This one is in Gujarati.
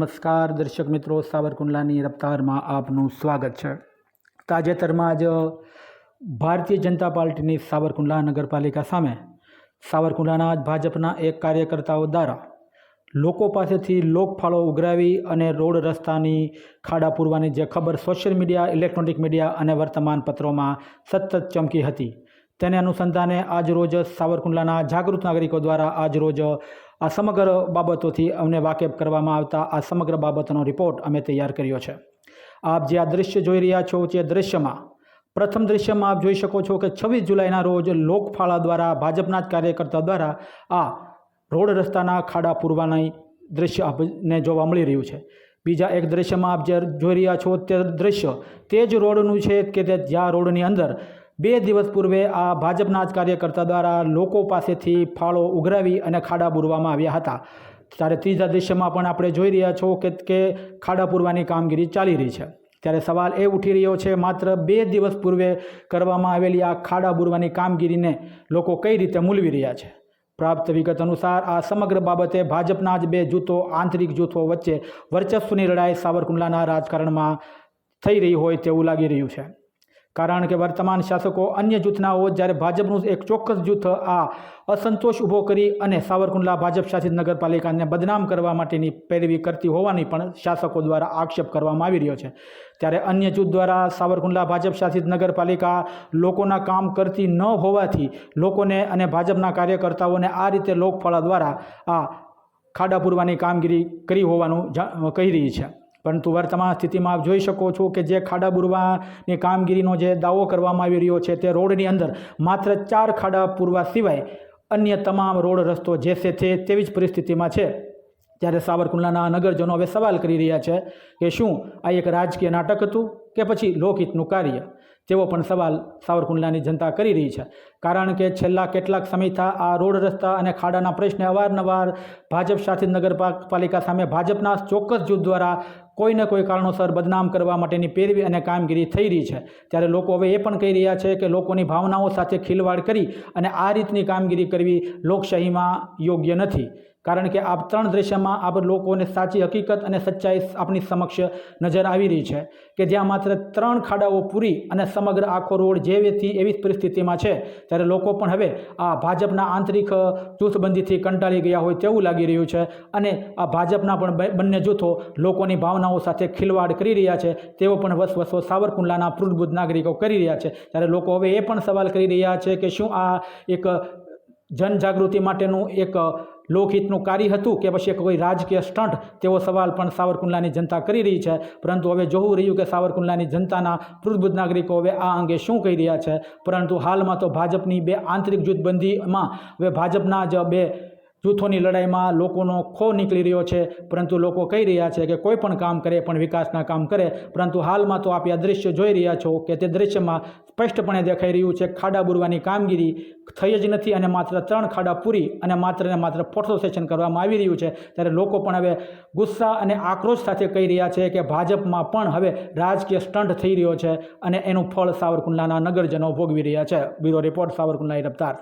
નમસ્કાર દર્શક મિત્રો, સાવરકુંડલાની રફતારમાં આપનું સ્વાગત છે। તાજેતરમાં જ ભારતીય જનતા પાર્ટીની સાવરકુંડલા નગરપાલિકા સામે સાવરકુંડલાના ભાજપના એક કાર્યકર્તાઓ દ્વારા લોકો પાસેથી લોકફાળો ઉઘરાવી અને રોડ રસ્તાની ખાડા પૂરવાની જે ખબર સોશિયલ મીડિયા, ઇલેક્ટ્રોનિક મીડિયા અને વર્તમાનપત્રોમાં સતત ચમકી હતી, તેને અનુસંધાને આજરોજ સાવરકુંડલાના જાગૃત નાગરિકો દ્વારા આજરોજ આ સમગ્ર બાબતોથી અમને વાકેફ કરવામાં આવતા આ સમગ્ર બાબતોનો રિપોર્ટ અમે તૈયાર કર્યો છે। આપ જે આ દૃશ્ય જોઈ રહ્યા છો તે દૃશ્યમાં પ્રથમ દૃશ્યમાં આપ જોઈ શકો છો કે 26 જુલાઈના રોજ લોકફાળા દ્વારા ભાજપના જ કાર્યકર્તા દ્વારા આ રોડ રસ્તાના ખાડા પૂરવાની દૃશ્ય આપને જોવા મળી રહ્યું છે। બીજા એક દૃશ્યમાં આપ જે જોઈ રહ્યા છો તે દૃશ્ય તે જ રોડનું છે કે તે જ્યાં રોડની અંદર 2 દિવસ પૂર્વે આ ભાજપના જ કાર્યકર્તા દ્વારા લોકો પાસેથી ફાળો ઉઘરાવી અને ખાડા પૂરવામાં આવ્યા હતા। ત્યારે ત્રીજા દૃશ્યમાં પણ આપણે જોઈ રહ્યા છો કે ખાડા પૂરવાની કામગીરી ચાલી રહી છે। ત્યારે સવાલ એ ઉઠી રહ્યો છે, માત્ર 2 દિવસ પૂર્વે કરવામાં આવેલી આ ખાડા પૂરવાની કામગીરીને લોકો કઈ રીતે મૂલવી રહ્યા છે। પ્રાપ્ત વિગત અનુસાર આ સમગ્ર બાબતે ભાજપના જ 2 જૂથો, આંતરિક જૂથો વચ્ચે વર્ચસ્વની લડાઈ સાવરકુંડલાના રાજકારણમાં થઈ રહી હોય તેવું લાગી રહ્યું છે। કારણ કે વર્તમાન શાસકો અન્ય જૂથનાઓ જ્યારે ભાજપનું એક ચોક્કસ જૂથ આ અસંતોષ ઊભો કરી અને સાવરકુંડલા ભાજપ શાસિત નગરપાલિકાને બદનામ કરવા માટેની પેરવી કરતી હોવાની પણ શાસકો દ્વારા આક્ષેપ કરવામાં આવી રહ્યો છે। ત્યારે અન્ય જૂથ દ્વારા સાવરકુંડલા ભાજપ શાસિત નગરપાલિકા લોકોના કામ કરતી ન હોવાથી લોકોને અને ભાજપના કાર્યકર્તાઓને આ રીતે લોકફાળા દ્વારા આ ખાડા પૂરવાની કામગીરી કરી હોવાનું કહી રહી છે। પરંતુ વર્તમાન સ્થિતિમાં આપ જોઈ શકો છો કે જે ખાડા પૂરવાની કામગીરીનો જે દાવો કરવામાં આવી રહ્યો છે તે રોડની અંદર માત્ર 4 ખાડા પૂરવા સિવાય અન્ય તમામ રોડ રસ્તો જે છે તેવી જ પરિસ્થિતિમાં છે। ત્યારે સાવરકુંડલાના નગરજનો હવે સવાલ કરી રહ્યા છે કે શું આ એક રાજકીય નાટક હતું કે પછી લોકહિતનું કાર્ય, તેવો પણ સવાલ સાવરકુંડલાની જનતા કરી રહી છે। કારણ કે છેલ્લા કેટલાક સમયથી આ રોડ રસ્તા અને ખાડાના પ્રશ્ને અવારનવાર ભાજપ શાસિત નગરપાલિકા સામે ભાજપના ચોક્કસ જૂથ દ્વારા કોઈને કોઈ કારણોસર બદનામ કરવા માટેની પેરવી અને કામગીરી થઈ રહી છે। ત્યારે લોકો હવે એ પણ કહી રહ્યા છે કે લોકોની ભાવનાઓ સાથે ખિલવાડ કરી અને આ રીતની કામગીરી કરવી લોકશાહીમાં યોગ્ય નથી। કારણ કે આ 3 દૃશ્યમાં આપ લોકોને સાચી હકીકત અને સચ્ચાઈ આપણી સમક્ષ નજર આવી રહી છે કે જ્યાં માત્ર 3 ખાડાઓ પૂરી અને સમગ્ર આખો રોડ જેવીથી એવી પરિસ્થિતિમાં છે। ત્યારે લોકો પણ હવે આ ભાજપના આંતરિક જૂથબંધીથી કંટાળી ગયા હોય તેવું લાગી રહ્યું છે અને આ ભાજપના પણ બંને જૂથો લોકોની ભાવનાઓ સાથે ખિલવાડ કરી રહ્યા છે તેવો પણ વસવસો સાવરકુંડલાના પૃથ્વીબુદ્ધ નાગરિકો કરી રહ્યા છે। ત્યારે લોકો હવે એ પણ સવાલ કરી રહ્યા છે કે શું આ એક જનજાગૃતિ માટેનું એક લોકહિતનું કાર્ય હતું કે પછી કોઈ રાજકીય સ્ટન્ટ, તેવો સવાલ પણ સાવરકુંડલાની જનતા કરી રહી છે। પરંતુ હવે જોવું રહ્યું કે સાવરકુંડલાની જનતાના પૃથ્વીબુદ્ધ નાગરિકો હવે આ અંગે શું કહી રહ્યા છે। પરંતુ હાલમાં તો ભાજપની 2 આંતરિક જૂથબંધીમાં હવે ભાજપના જ 2 જૂથોની લડાઈમાં લોકોનો ખો નીકળી રહ્યો છે। પરંતુ લોકો કહી રહ્યા છે કે કોઈ પણ કામ કરે પણ વિકાસના કામ કરે। પરંતુ હાલમાં તો આપ આ દૃશ્ય જોઈ રહ્યા છો કે તે દૃશ્યમાં સ્પષ્ટપણે દેખાઈ રહ્યું છે ખાડા પૂરવાની કામગીરી થઈ જ નથી અને માત્ર 3 ખાડા પૂરી અને માત્ર ફોટો સેશન કરવામાં આવી રહ્યું છે। ત્યારે લોકો પણ હવે ગુસ્સા અને આક્રોશ સાથે કહી રહ્યા છે કે ભાજપમાં પણ હવે રાજકીય સ્ટન્ટ થઈ રહ્યો છે અને એનું ફળ સાવરકુંડલાના નગરજનો ભોગવી રહ્યા છે। Bureau report, સાવરકુંડલાની રફતાર।